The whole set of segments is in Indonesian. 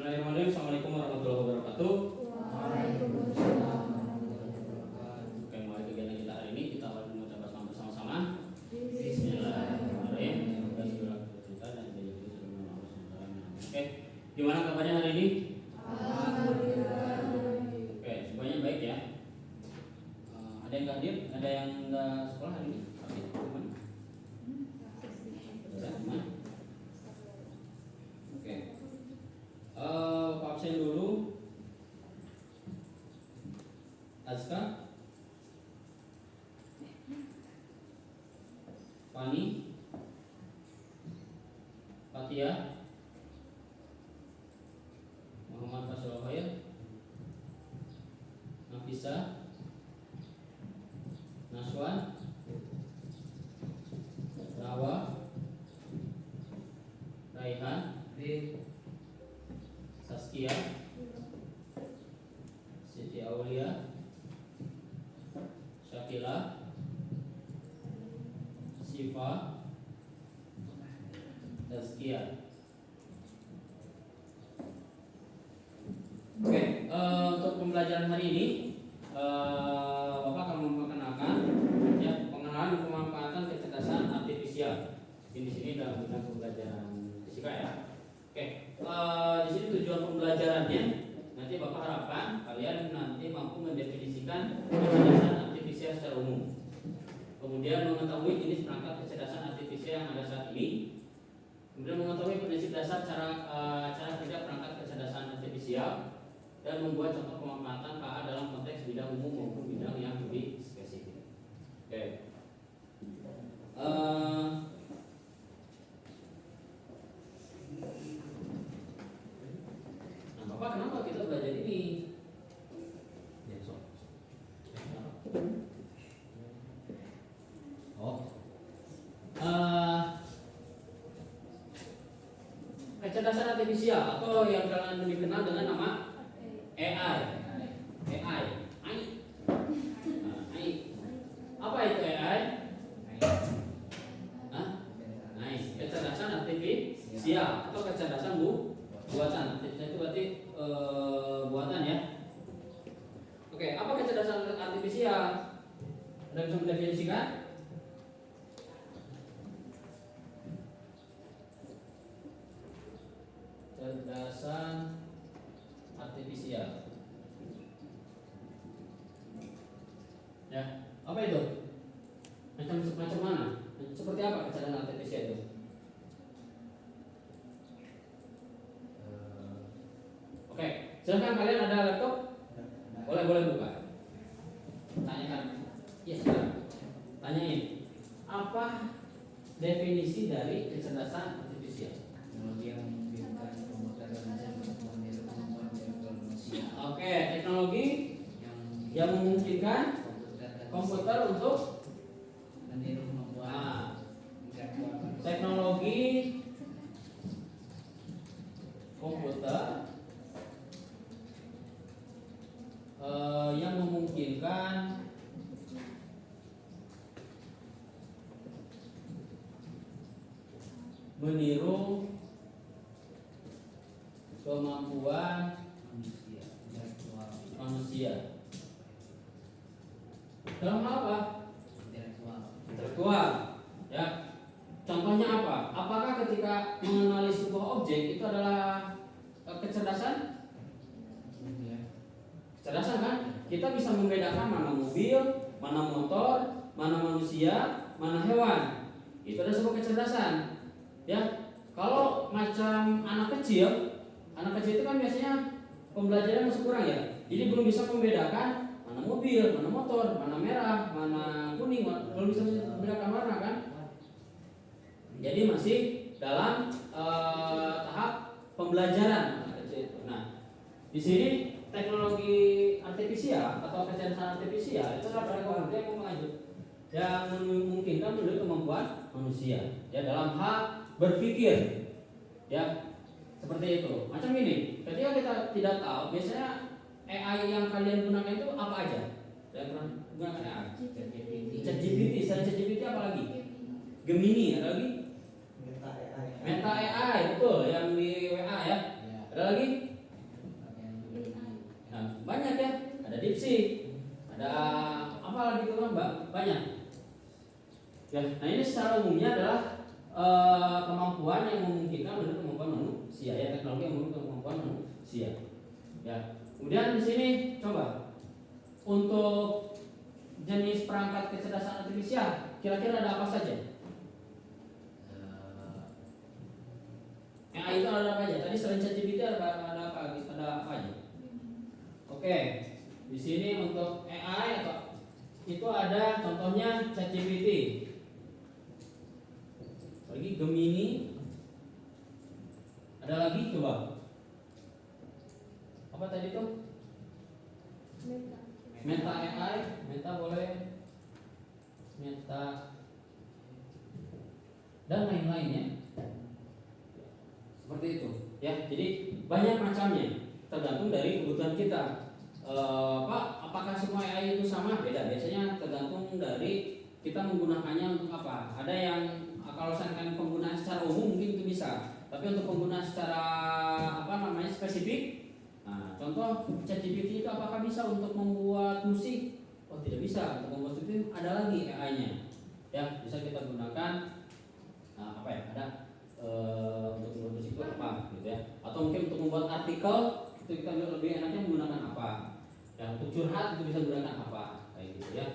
Bismillahirrahmanirrahim. Assalamualaikum warahmatullahi wabarakatuh. Waalaikumsalam. Oke, mulai kegiatan kita hari ini kita akan mengucapkan selamat bersama-sama. Bismillahirrahmanirrahim. Oke, gimana kabarnya hari ini? Alhamdulillah. Oke, semuanya baik ya. Ada yang nggak hadir? Ada yang nggak sekolah hari ini? Gimana? Gimana? Oke. Pak absen dulu. Azka, Fani, Fatia, Muhammad Faisal Khair, Nafisa, Naswan, Rawa, Raihan, Saskia, Siti Aulia, Syakila, Siva, Tazkia. Oke, untuk pembelajaran hari ini Bapak akan memperkenalkan ya pengenalan pemanfaatan kecerdasan artifisial. Di sini dalam bidang pembelajaran fisika ya. Oke, di sini tujuan pembelajarannya nanti Bapak harapkan kalian nanti mampu mendefinisikan kecerdasan artifisial secara umum. Kemudian mengetahui jenis perangkat kecerdasan artifisial yang ada saat ini. Kemudian mengetahui prinsip dasar cara kerja perangkat kecerdasan artifisial dan membuat contoh pemanfaatan KA dalam konteks bidang umum maupun bidang yang lebih spesifik. Oke. Nah, Bapak kenapa kita belajar ini? Kecerdasan artifisial atau yang kalian lebih kenal dengan nama AI. AI. Apa itu AI? Kecerdasan artifisial atau kecerdasan buatan. Itu berarti buatan ya. Oke, apa kecerdasan artifisial? Anda bisa mendefinisikan? Kecerdasan artifisial. Ya, apa itu? Macam mana? Seperti apa kecerdasan artifisial itu? Oke, silakan kalian ada laptop? Boleh buka. Tanyakan. Iya, silakan. Tanyain. Apa definisi dari kecerdasan artifisial? Teknologi yang memungkinkan komputer dan mesin meniru kemampuan intelektual manusia. Oke, teknologi yang memungkinkan komputer untuk meniru kemampuan intelektual manusia. teknologi komputer yang memungkinkan meniru kemampuan manusia. Dalam hal apa? Intelektual. Ya. Contohnya apa? Apakah ketika mengenali sebuah objek itu adalah kecerdasan? Kecerdasan kan? Kita bisa membedakan mana mobil, mana motor, mana manusia, mana hewan. Itu adalah sebuah kecerdasan. Ya. Kalau macam anak kecil itu kan biasanya pembelajaran masih kurang ya. Jadi belum bisa membedakan mana mobil, mana motor, mana merah, mana kuning, belum bisa membedakan warna kan? Jadi masih dalam tahap pembelajaran anak kecil itu. Nah, di sini teknologi artifisial atau kecerdasan artifisial itu adalah teknologi yang mengaju yang memungkinkan meniru kemampuan manusia ya dalam hal berpikir ya seperti itu. Macam ini, ketika kita tidak tahu biasanya AI yang kalian gunakan itu apa aja? Yang pernah gunakan AI? ChatGPT, selain ChatGPT apa lagi? Gemini, ada lagi? Meta AI betul, yang di WA ya. Ada lagi? banyak ya, ada DeepSeek, ada apa lagi tuh Mbak, banyak. Ya, nah ini secara umumnya adalah kemampuan yang memungkinkan menurut kemampuan manusia ya, teknologi yang menurut kemampuan manusia. Ya, kemudian di sini coba untuk jenis perangkat kecerdasan artifisial kira-kira ada apa saja? AI itu ada apa aja? Tadi selain ChatGPT ada apa aja? Oke, di sini untuk AI atau itu ada contohnya ChatGPT, lagi Gemini, ada lagi coba apa tadi tuh? Meta AI, Meta boleh, Meta dan lain-lainnya. Seperti itu ya, jadi banyak macamnya tergantung dari kebutuhan kita. Pak, apakah semua AI itu sama? Beda, biasanya tergantung dari kita menggunakannya untuk apa. Ada yang kalau misalkan penggunaan secara umum mungkin itu bisa, tapi untuk penggunaan secara spesifik, nah contoh ChatGPT itu apakah bisa untuk membuat musik? Oh tidak bisa, untuk membuat musik ada lagi AI-nya ya, bisa kita gunakan ada untuk membuat musik itu apa gitu ya, atau mungkin untuk membuat artikel itu kita lebih enaknya menggunakan apa ya, untuk curhat itu bisa menggunakan apa kayak gitu ya.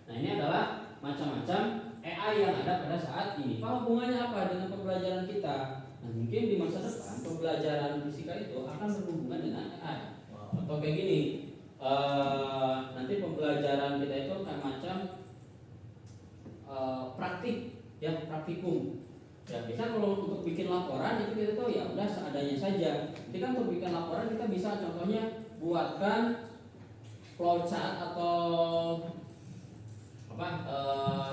Nah ini adalah macam-macam AI yang ada pada saat ini. Apa hubungannya apa dengan pembelajaran kita? Nah mungkin di masa depan pembelajaran fisika itu akan berhubungan dengan AI. Atau kayak gini, nanti pembelajaran kita itu akan macam praktik ya, praktikum. Ya, bisa kalau untuk bikin laporan itu kita tahu ya udah seadanya saja. Jadi kan untuk bikin laporan kita bisa contohnya buatkan flowchart atau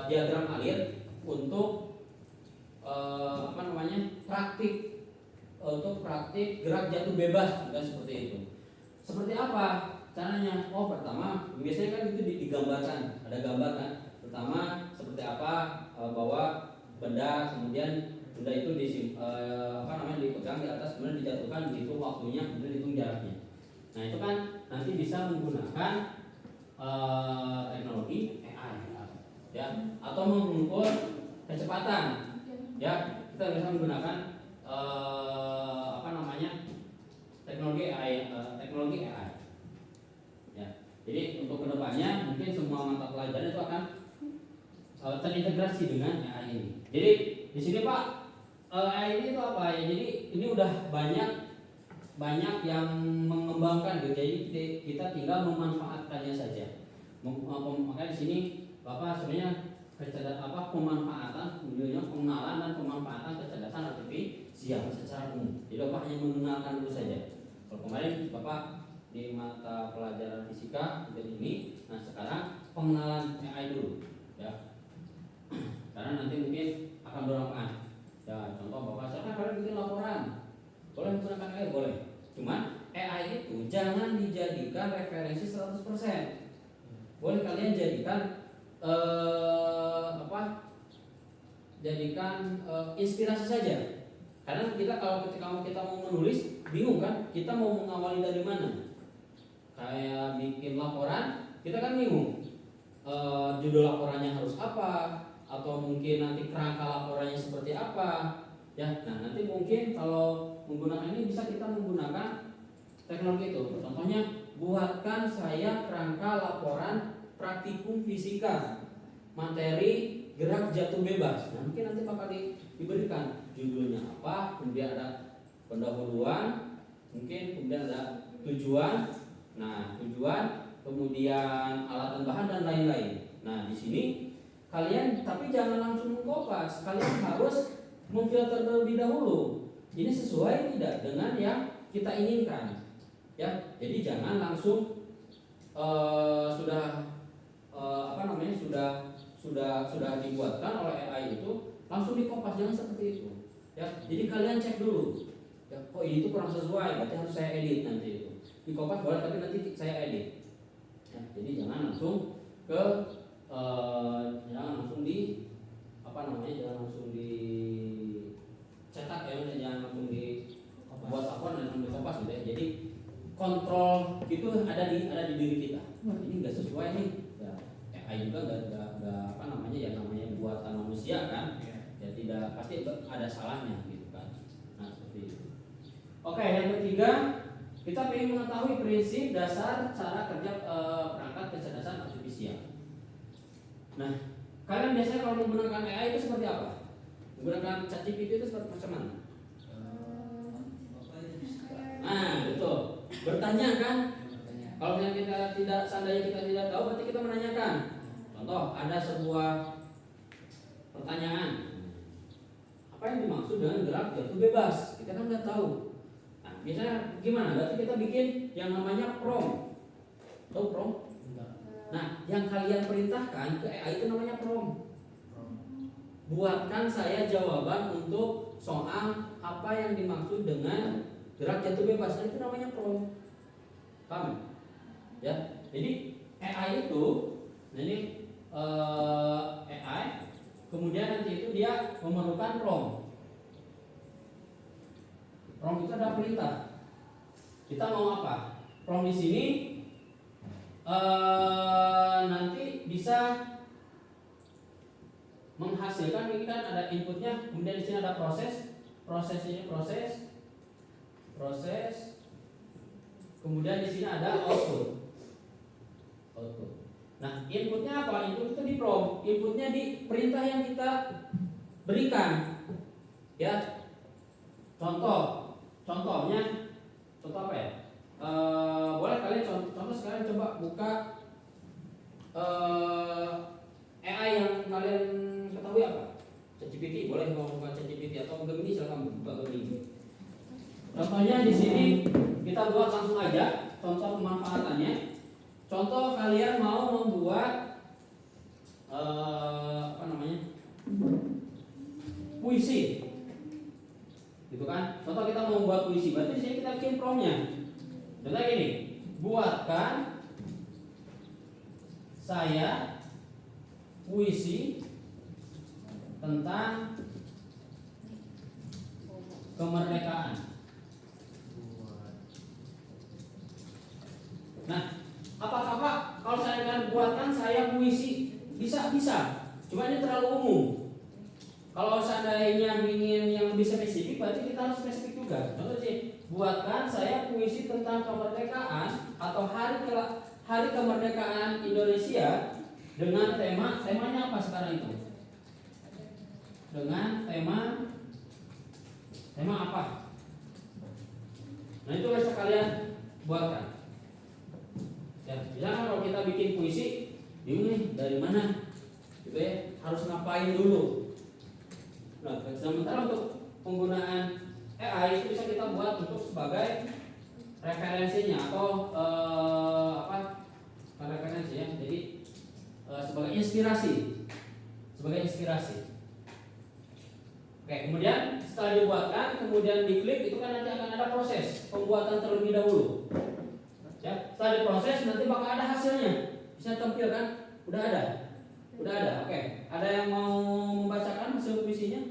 diagram alir untuk praktik, untuk praktik gerak jatuh bebas dan seperti itu. Seperti apa caranya? Oh pertama biasanya kan itu digambarkan, ada gambar kan. Pertama seperti apa, bahwa benda, kemudian benda itu dipegang di atas, kemudian dijatuhkan, dihitung waktunya, kemudian dihitung jaraknya. Nah itu kan nanti bisa menggunakan teknologi AI ya, atau mengukur kecepatan ya, kita bisa menggunakan teknologi AI ya. Jadi untuk kedepannya mungkin semua mata pelajaran itu akan terintegrasi dengan AI ini. Jadi di sini Pak, AI ini itu apa ya? Jadi ini udah banyak yang mengembangkan gitu. Jadi kita tinggal memanfaatkannya saja. Makanya di sini Bapak sebenarnya pengenalan dan pemanfaatan kecerdasan artifisial secara umum. Jadi Bapak hanya mengenalkan dulu saja. Kalau kemarin Bapak di mata pelajaran fisika ini, nah sekarang pengenalan AI dulu ya. Karena nanti mungkin akan bermanfaat. Ya, contoh Bapak misalkan kalian bikin laporan, boleh menggunakan AI boleh. Cuman AI itu jangan dijadikan referensi 100%. Boleh kalian jadikan inspirasi saja. Karena ketika kita mau menulis bingung kan, kita mau mengawali dari mana? Kayak bikin laporan, kita kan bingung. Judul laporannya harus apa, atau mungkin nanti kerangka laporannya seperti apa ya. Nah nanti mungkin kalau menggunakan ini bisa kita menggunakan teknologi itu. Contohnya, buatkan saya kerangka laporan praktikum fisika materi gerak jatuh bebas. Nah mungkin nanti bakal diberikan judulnya apa, kemudian ada pendahuluan, mungkin kemudian ada tujuan. Nah tujuan, kemudian alat dan bahan dan lain-lain. Nah di sini kalian tapi jangan langsung mengkopas, kalian harus memfilter terlebih dahulu. Ini sesuai tidak dengan yang kita inginkan, ya. Jadi jangan langsung sudah dibuatkan oleh AI itu langsung dikopas, jangan seperti itu, ya. Jadi kalian cek dulu, ya. Oh ini tuh kurang sesuai, berarti harus saya edit nanti itu. Dikopas boleh, tapi nanti saya edit. Ya, jadi jangan langsung jangan langsung dicetak ya, jangan langsung dibuat laporan dan langsung dikopas gitu ya. Jadi kontrol itu ada di ada di diri kita. Wah, ini nggak sesuai nih. Ya, AI juga nggak apa namanya ya namanya buatan manusia kan. Ya tidak pasti ada salahnya gitu kan. Nah seperti itu. Oke, yang ketiga kita ingin mengetahui prinsip dasar cara kerja perangkat kecerdasan artifisial. Nah, kalian biasanya kalau menggunakan AI itu seperti apa? Menggunakan ChatGPT itu seperti macam mana? Betul. Bertanya kan? Kalau yang kita tidak seandainya kita tidak tahu, berarti kita menanyakan. Contoh, ada sebuah pertanyaan. Apa yang dimaksud dengan gerak jatuh bebas? Kita kan nggak tahu. Nah, biasanya gimana? Berarti kita bikin yang namanya prompt. Tahu prompt? Nah, yang kalian perintahkan ke AI itu namanya prompt. Buatkan saya jawaban untuk soal apa yang dimaksud dengan gerak jatuh bebas. Nah, itu namanya prompt. Paham? Ya. Jadi AI itu, nah ini AI, kemudian nanti itu dia memerlukan prompt. Prompt itu ada perintah. Kita mau apa? Prompt di sini nanti bisa menghasilkan, ini kan ada inputnya, kemudian di sini ada prosesnya proses, kemudian di sini ada output. Nah, inputnya apa? Input itu di prompt, inputnya di perintah yang kita berikan. Ya, contohnya apa ya? Boleh kalian contoh sekarang coba buka AI yang kalian ketahui apa? ChatGPT, boleh mau buka ChatGPT atau Gemini, silakan buka Gemini. Contohnya di sini kita buat langsung aja contoh pemanfaatannya. Contoh kalian mau membuat puisi, gitu kan? Contoh kita mau membuat puisi, berarti di sini kita bikin promptnya. Contoh gini, buatkan saya puisi tentang kemerdekaan. Nah, apakah Pak kalau saya akan buatkan saya puisi? Bisa. Cuma ini terlalu umum. Kalau seandainya ingin yang lebih spesifik, berarti kita harus spesifik juga. Contoh sih, buatkan saya puisi tentang kemerdekaan atau hari kemerdekaan Indonesia dengan temanya apa sekarang itu? Dengan tema apa? Nah, itu bisa kalian buatkan. Ya, misalnya kalau kita bikin puisi, bingung nih dari mana, gitu ya, harus ngapain dulu. Nah, sementara untuk penggunaan AI itu bisa kita buat untuk sebagai referensinya atau referensi ya, jadi sebagai inspirasi. Oke, kemudian setelah dibuatkan, kemudian diklik, itu kan nanti akan ada proses pembuatan terlebih dahulu. Ya, setelah diproses nanti bakal ada hasilnya. Bisa tampil kan? Udah ada. Oke. Ada yang mau membacakan hasil puisinya?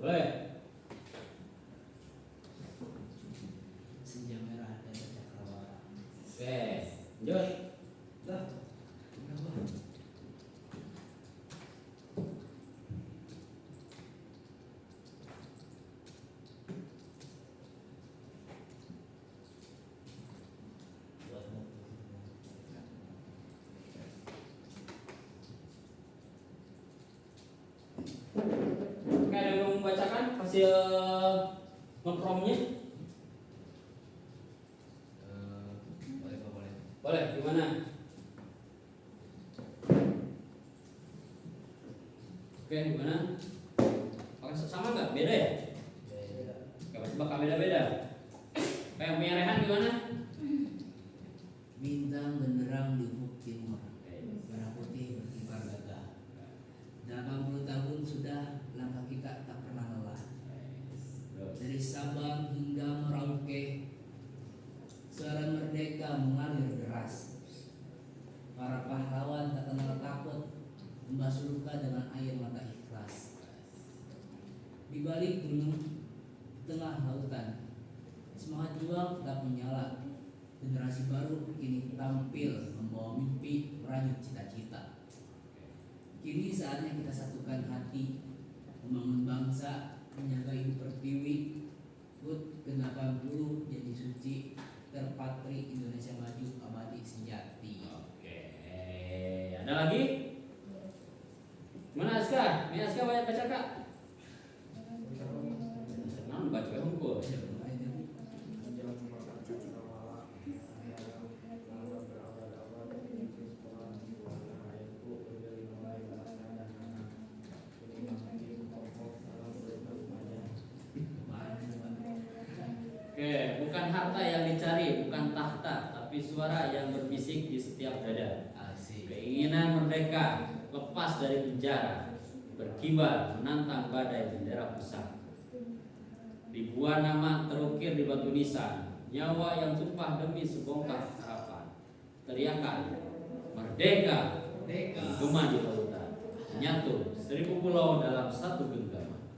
Boleh. Senja merah dan cakrawala. Oke. Lanjut. Oke, ada yang mau membacakan hasil ngepromnya? Boleh, gimana? Oke, gimana? Apakah sama nggak? Beda ya? Oke, pasti bakal beda-beda. Kayak punya Rehan gimana? Bintang benderang di ufuk timur, merah putih berkibar gagah. 80 tahun sudah langkah kita tak pernah lelah. Dari Sabang hingga Merauke, suara merdeka mengalir deras. Para pahlawan tak kenal takut, membasuh luka dengan air mata ikhlas. Di balik gunung tengah lautan, semangat juang tetap menyala. generasi baru kini tampil membawa mimpi merajut cita-cita. Kini saatnya kita satukan hati, membangun bangsa, menjaga ibu pertiwi, HUT ke-80 jadi suci, terpatri Indonesia maju abadi sejati. Oke. Ada lagi? Mana Aska? Ini Aska banyak baca kak? Senang baca hukum. Oke, bukan harta yang dicari, bukan tahta, tapi suara yang berbisik di setiap dada. Asik. Keinginan merdeka, lepas dari penjara, berkibar menantang badai bendera pusaka. Ribuan nama terukir di batu nisan, nyawa yang tumpah demi sebongkah harapan. Teriakan merdeka, gema di lautan, menyatu 1000 pulau dalam satu genggaman.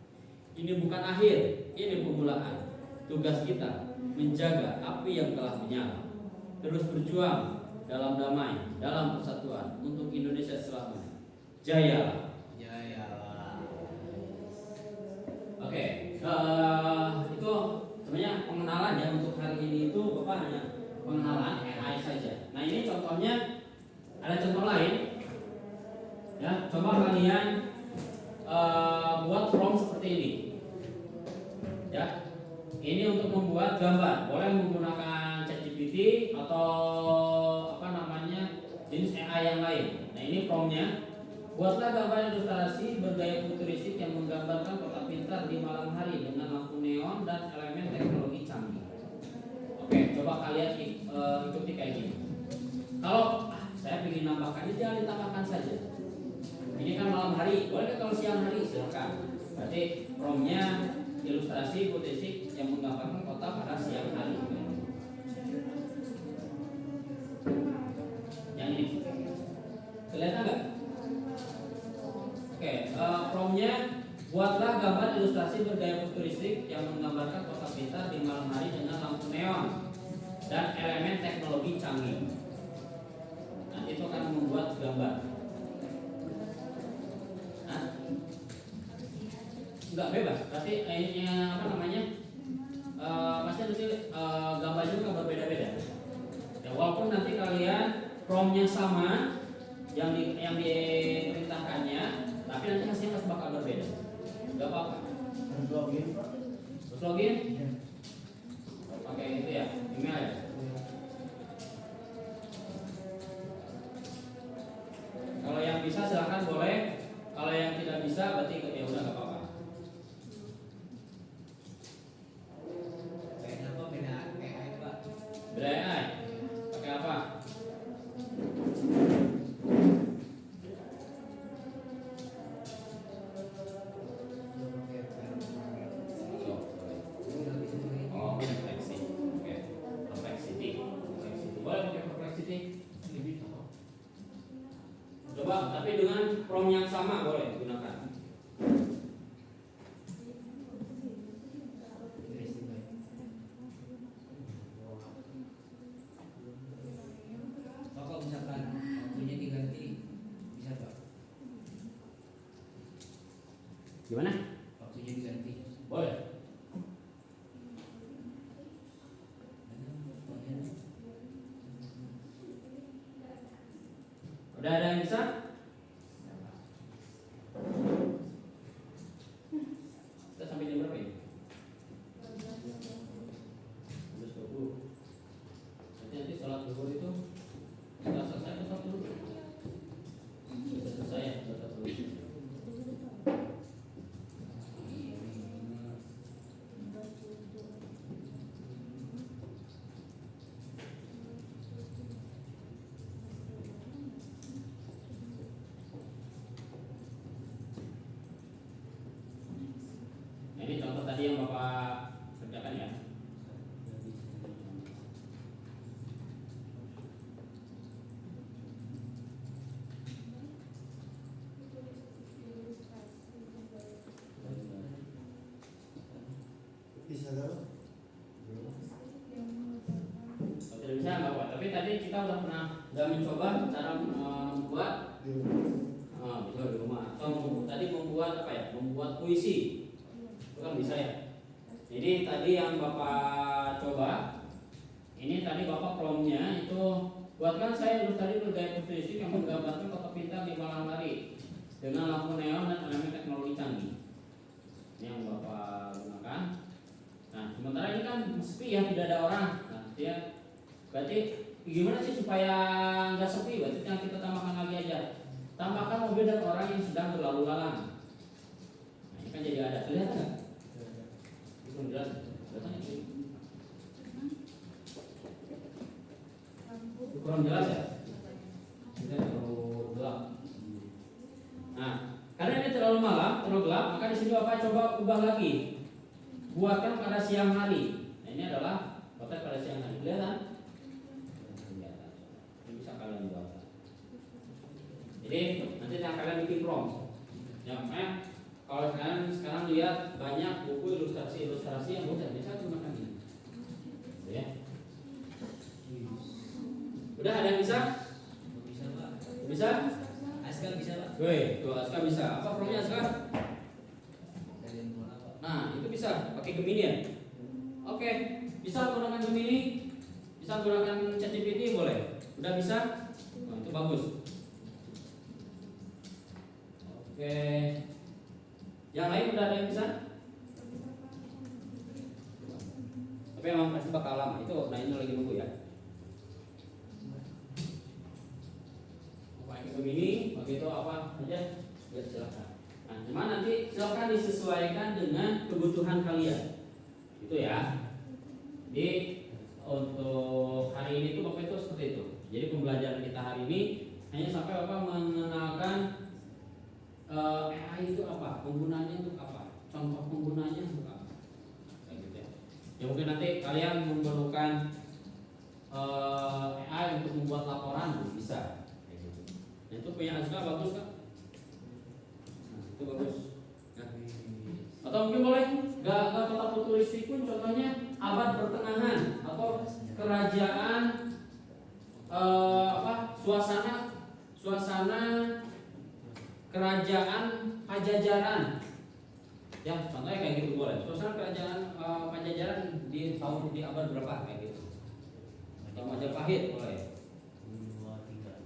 Ini bukan akhir, ini permulaan. Tugas kita menjaga api yang telah menyala, terus berjuang dalam damai, dalam persatuan untuk Indonesia selamanya. Jaya. Jayalah. Oke, itu sebenarnya pengenalan ya untuk hari ini itu Bapak hanya pengenalan AI saja. Nah ini contohnya, ada contoh lain. Ya, coba kalian buat prompt seperti ini. Ya, ini untuk membuat gambar. Boleh menggunakan ChatGPT atau apa namanya jenis AI yang lain. Nah ini promptnya. Buatlah gambar ilustrasi bergaya futuristik yang menggambarkan kota pintar di malam hari dengan lampu neon dan elemen teknologi canggih. Oke, coba kalian ikuti kayak gini. Kalau saya ingin nambahkan, jangan ditambahkan saja. Ini kan malam hari, boleh kalau siang hari silakan. Berarti promptnya ilustrasi futuristik yang menggambarkan kota pada siang hari. Yang ini, kelihatan nggak? Oke, promptnya buatlah gambar ilustrasi bergaya futuristik yang menggambarkan kota pintar di malam hari dengan lampu neon dan elemen teknologi canggih. Nanti itu akan membuat gambar. Nah, nggak bebas, tapi apa namanya? Pasti nanti gambarnya juga berbeda-beda. Ya, walaupun nanti kalian promptnya sama, yang diperintahkannya, tapi nanti hasilnya pasti bakal berbeda. Gak apa-apa. Terus login? Pakai itu ya, email aja. Kalau yang bisa silakan boleh. Kalau yang tidak bisa berarti ya udah gak apa-apa. Beda apa? Beda AI Pak. Beda AI. Pakai apa? Oh, Perplexity. Oke. Perplexity. Boleh pakai Perplexity. Coba, tapi dengan prompt yang sama boleh gunakan. Kalau misalkan waktunya diganti bisa Pak? Gimana? Waktunya diganti. Boleh. Udah ada yang bisa? Kita sampai jam berapa ini? 11:20. Nanti sholat zuhur itu sudah selesai atau sholat dulu? Sudah selesai ya, sholat dulu. Nah, ini contoh tadi yang Bapak kerjakan ya. Bisa dong? Kalau tidak bisa kita udah mencoba cara membuat betul di rumah atau tadi membuat apa ya? Membuat puisi. Itu kan bisa ya. Jadi tadi yang Bapak coba ini tadi Bapak promnya itu buatkan saya ilustrasi bergaya futuristik yang menggambarkan kota pintar di malam hari dengan lampu neon dan elemen teknologi canggih. Ini yang Bapak gunakan. Nah, sementara ini kan sepi ya, tidak ada orang. Nah, dia berarti gimana sih supaya nggak sepi? Berarti yang kita tambahkan lagi aja. Tambahkan mobil dan orang yang sedang berlalu lalang. Nah, ini kan jadi ada. Kelihatan nggak? Itu jelas. Kelihatan ini. Kurang jelas ya? Tidak terlalu gelap. Nah, karena ini terlalu malam, terlalu gelap, maka di sini Bapak coba ubah lagi. Buatkan pada siang hari. Nah, ini adalah potret pada siang hari. Kelihatan? Kelihatan. Ini bisa kalian buat. Jadi nanti yang kalian bikin prom. Ya, makanya kalau kalian sekarang lihat banyak buku ilustrasi yang bisa gunakan ini. Ya. Udah ada yang bisa? Bisa Pak. Bisa? Askar bisa Pak. Woi, tuh Aska bisa. Apa promnya Aska? Kalian mau apa? Nah, itu bisa pakai Gemini ya. Oke, bisa menggunakan Gemini, bisa menggunakan ChatGPT boleh. Udah bisa? Nah, itu bagus. Oke. Yang lain udah ada yang bisa? Tapi memang pasti bakal lama. Itu nah ini lagi nunggu ya. Pakai Gemini, begitu apa aja? Ya silakan. Nah, cuman nanti silakan disesuaikan dengan kebutuhan kalian. Itu ya. Jadi untuk hari ini tuh Bapak itu seperti itu. Jadi pembelajaran kita hari ini hanya sampai Bapak mengenalkan AI itu apa, penggunanya untuk apa, contoh penggunanya untuk apa, kayak gitu ya. Ya mungkin nanti kalian memerlukan AI untuk membuat laporan bisa, kayak gitu. Dan itu punya Azka bagus kan? Nah, itu bagus. Nah. Atau mungkin boleh gak kota futuristik pun contohnya abad pertengahan atau kerajaan suasana kerajaan Pajajaran. Ya, contohnya kayak gitu boleh. Suasana kerajaan Pajajaran di tahun di abad berapa kayak gitu. Atau Majapahit boleh. 2, 3.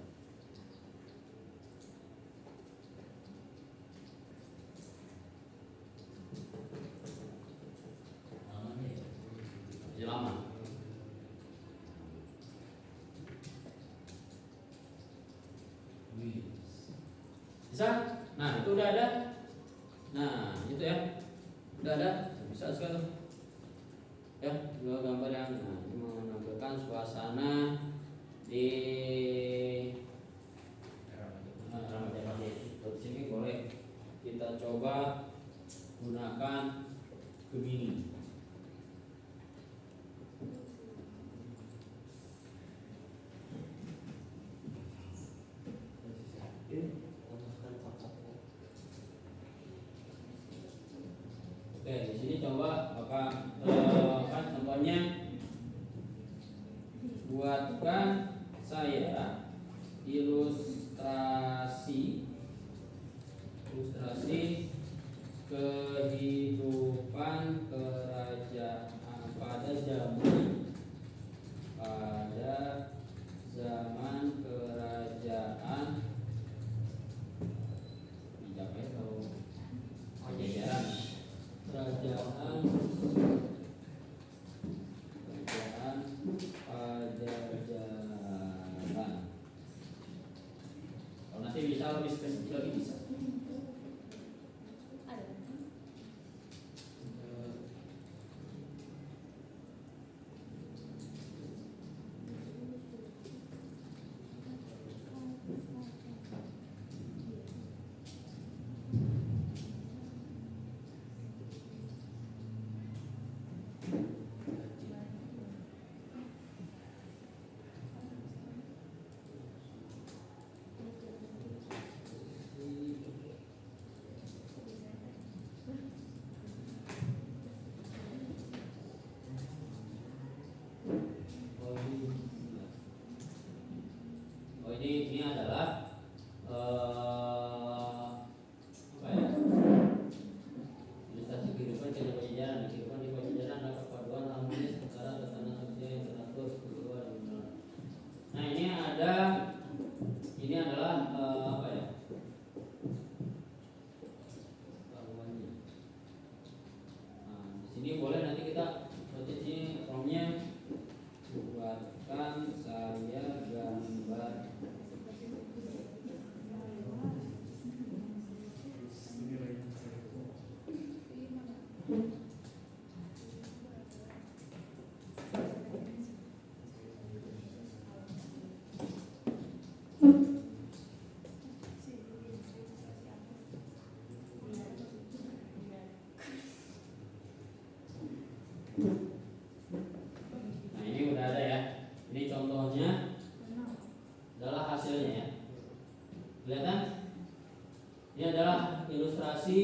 Namanya ya. Masih lama. Bisa? Nah, itu udah ada. Nah, itu ya. Udah ada. Bisa sekali. Ya, dua gambar yang menampilkan suasana di Majapahit. Di sini boleh kita coba gunakan Gemini. Oke, di sini coba Bapak contohnya buatkan saya ilustrasi kehidupan kerajaan pada zaman kerajaan Majapahit atau Pajajaran. Kerajaan Pajajaran. Kalau nanti bisa lebih spesifik lagi bisa. Ini adalah ilustrasi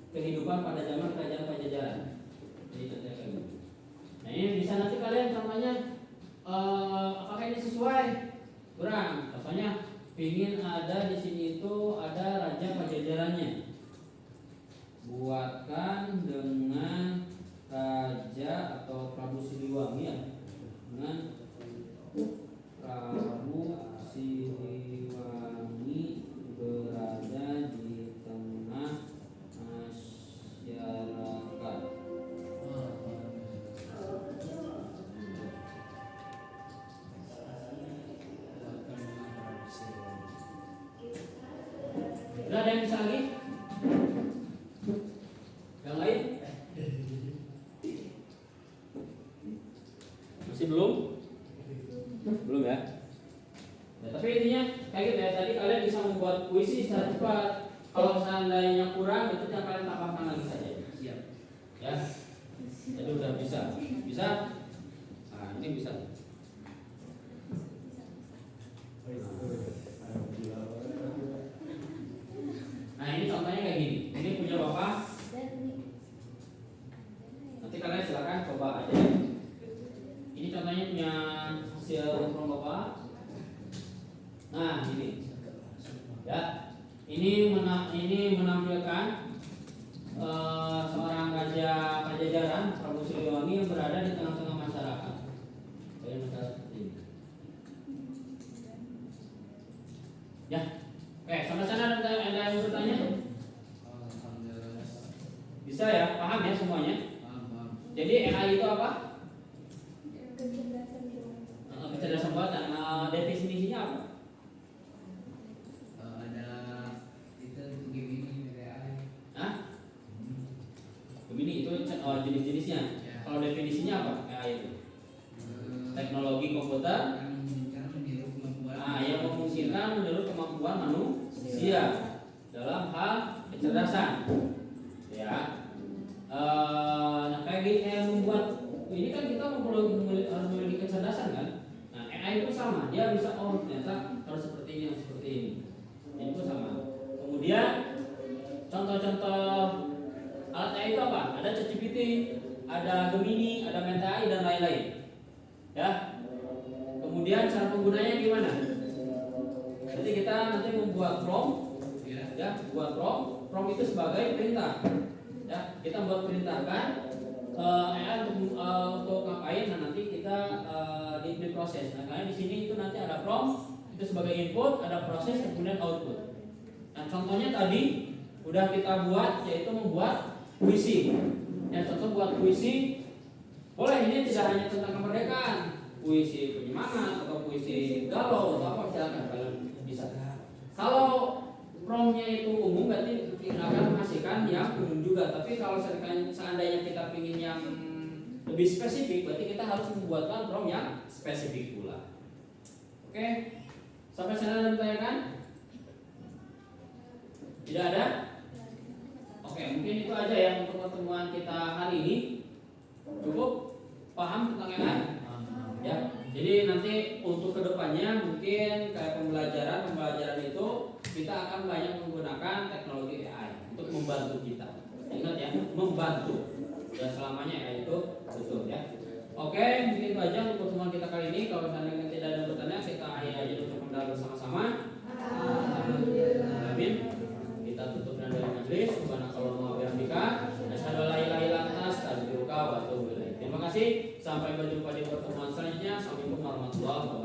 kehidupan pada zaman kerajaan Pajajaran. Jadi nanti kayak gitu. Nah ini bisa nanti kalian contohnya apakah ini sesuai? Kurang. Contohnya ingin ada di sini itu ada raja Pajajarannya. Buatkan dengan raja atau Prabu Siliwangi ya. Dengan Prabu Siliwangi berada di tengah masyarakat. Sudah ada yang bisa lagi? Yang lain? Masih belum? Belum ya? Ya, tapi intinya kayak gitu ya. Tadi kalian bisa membuat puisi secara cepat. Kalau seandainya kurang, itu yang kalian tambahkan lagi saja. Siap. Ya. Jadi udah bisa. Bisa? Nah, ini bisa. Nah, ini contohnya kayak gini. Ini punya Bapak. Nanti kalian silakan coba aja. Ini contohnya punya hasil from Bapak. Nah, ini. Ya. Ini menampilkan seorang raja Pajajaran, Prabu Siliwangi yang berada di tengah-tengah masyarakat. Kayak masyarakat ini. Ya. Oke, sampai sana ada yang bertanya? Bisa ya? Paham ya semuanya? Jadi AI itu apa? Kecerdasan buatan. Definisinya apa? Gemini itu jenis-jenisnya. Ya. Kalau definisinya apa? AI itu teknologi komputer yang memungkinkan meniru kemampuan manusia dalam hal kecerdasan. Ya. Nah kayak gini membuat ini kan kita harus memiliki kecerdasan kan. Nah AI itu sama, dia bisa ternyata harus seperti ini, seperti ini. Ini pun sama. Kemudian contoh-contoh alat AI itu apa? Ada ChatGPT, ada Gemini, ada Meta AI dan lain-lain. Ya. Kemudian cara penggunanya gimana? Jadi kita nanti membuat prompt, ya, buat prompt itu sebagai perintah. Ya, kita buat perintahkan AI untuk ngapain? Nah nanti kita diproses. Nah kalian di sini itu nanti ada prompt itu sebagai input, ada proses kemudian output. Nah contohnya tadi udah kita buat yaitu membuat puisi. Ya contoh buat puisi boleh ini tidak hanya tentang kemerdekaan, puisi penyemangat atau puisi galau atau apa silakan kalian bisa. Kalau promptnya itu umum berarti kita akan menghasilkan yang umum juga. Tapi kalau seandainya kita ingin yang lebih spesifik, berarti kita harus membuatkan prompt yang spesifik pula. Oke, sampai sana ada ditanyakan? Tidak ada? Oke, mungkin itu aja ya untuk pertemuan kita hari ini. Cukup paham tentang AI? Ya. Jadi nanti untuk kedepannya mungkin kayak pembelajaran itu kita akan banyak menggunakan teknologi AI untuk membantu kita. Ingat ya, membantu. Ya selamanya AI itu betul ya. Oke, mungkin itu aja untuk pertemuan kita kali ini. Kalau seandainya tidak ada bertanya, kita akhiri aja untuk mendalam bersama-sama. Amin. Kita tutup dengan doa majelis. Subhanakallahumma wa bihamdika, asyhadu an la ilaha illa anta, astaghfiruka wa atubu ilaik. Terima kasih. Sampai berjumpa di pertemuan selanjutnya. Assalamualaikum warahmatullahi wabarakatuh.